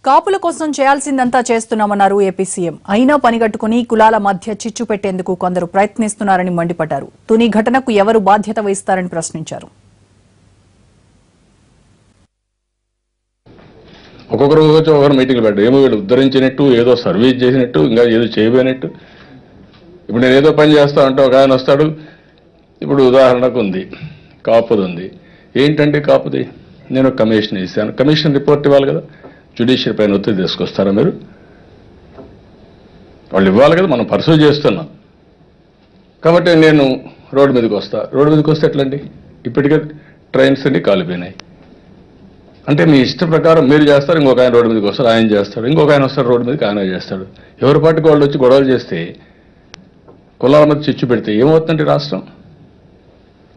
కాపుల కోసం చేయాల్సిందంతా చేస్తున్నామన్నారు AP CM. అయినా పనిగట్టుకుని కులాల మధ్య చిచ్చు పెట్టేందుకు కొందరు ప్రయత్నిస్తున్నారని మండిపడ్డారు. తుని ఘటనకు ఎవరు బాధ్యత వహిస్తారని ప్రశ్నించారు. ఒక్కొక్కరు ఒకరు మీటింగ్లు పెట్టారు. ఏమో వీళ్ళు ఉద్ధరించినట్టు, ఏదో సర్వీస్ చేసినట్టు, ఇంకా ఏదో చేయబోయినట్టు. ఇప్పుడు నేను ఏదో పని చేస్తా అంటే ఒక ఆయన వస్తాడు. ఇప్పుడు ఉదాహరణకు ఉంది, కాపుది ఉంది. ఏంటంటే కాపుది, నేను కమిషన్ ఇస్తాను, కమిషన్ రిపోర్ట్ ఇవ్వాలి కదా. జ్యుడిషియల్ పైన ఒత్తిడి తీసుకొస్తారా మీరు? వాళ్ళు ఇవ్వాలి కదా, మనం పర్సూ చేస్తున్నాం. కాబట్టి నేను రోడ్డు మీదకి వస్తా. రోడ్డు మీదకి వస్తే ఎట్లండి? ఇప్పటికే ట్రైన్స్ అన్ని కాలిపోయినాయి. అంటే మీ ఇష్ట ప్రకారం మీరు చేస్తారు, ఇంకొక ఆయన రోడ్డు మీదకి వస్తారు, ఆయన చేస్తాడు, ఇంకొక ఆయన వస్తారు రోడ్డు మీదకి, ఆయన చేస్తాడు. ఎవరి పాటికి వాళ్ళు వచ్చి గొడవలు చేస్తే, కులాల మధ్య చిచ్చు పెడితే ఏమవుతుందండి రాష్ట్రం?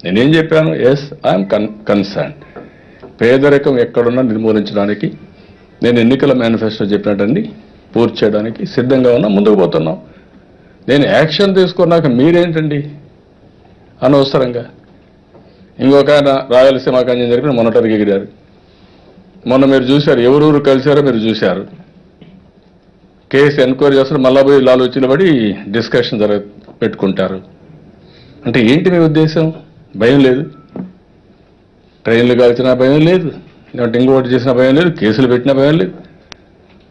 నేనేం చెప్పాను? Yes, I'm concern. పేదరికం ఎక్కడున్నా నిర్మూలించడానికి నేను ఎన్నికల మేనిఫెస్టో చెప్పినట్టండి పూర్తి చేయడానికి సిద్ధంగా ఉన్నా, ముందుకు పోతున్నాం. నేను యాక్షన్ తీసుకున్నాక మీరేంటండి అనవసరంగా? ఇంకొక ఆయన రాయలసీమ కంజం జరిపిన మొన్నటరికి ఎగిరారు. మొన్న మీరు చూశారు, ఎవరూరు కలిశారో మీరు చూశారు. కేసు ఎంక్వైరీ చేస్తారు, మళ్ళా పోయి లాలోచనలు పడి డిస్కషన్ పెట్టుకుంటారు. అంటే ఏంటి మీ ఉద్దేశం? భయం లేదు? ట్రైన్లు కాల్చిన భయం లేదు, లేదంటే ఇంకోటి చేసిన భయం లేదు, కేసులు పెట్టిన భయం లేదు.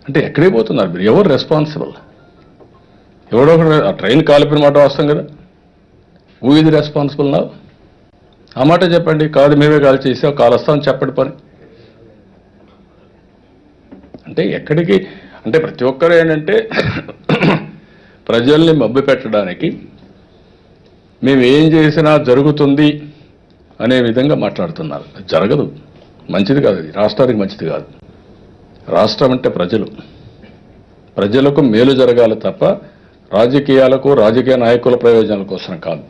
అంటే ఎక్కడే పోతున్నారు మీరు? ఎవరు రెస్పాన్సిబుల్? ఎవడో ఒకటి ఆ ట్రైన్ కాలిపోయిన మాట వస్తాం కదా, హూ ఈజ్ రెస్పాన్సిబుల్ నా? ఆ మాట చెప్పండి. కాదు మేమే కాల్ చేసాం, కాలుస్తామని చెప్పండి పని. అంటే ఎక్కడికి అంటే ప్రతి ఒక్కరు ఏంటంటే ప్రజల్ని మభ్య పెట్టడానికి మేము ఏం చేసినా జరుగుతుంది అనే విధంగా మాట్లాడుతున్నారు. జరగదు, మంచిది కాదు, అది రాష్ట్రానికి మంచిది కాదు. రాష్ట్రం అంటే ప్రజలు, ప్రజలకు మేలు జరగాలి తప్ప రాజకీయాలకు, రాజకీయ నాయకుల ప్రయోజనాల కోసం కాదు.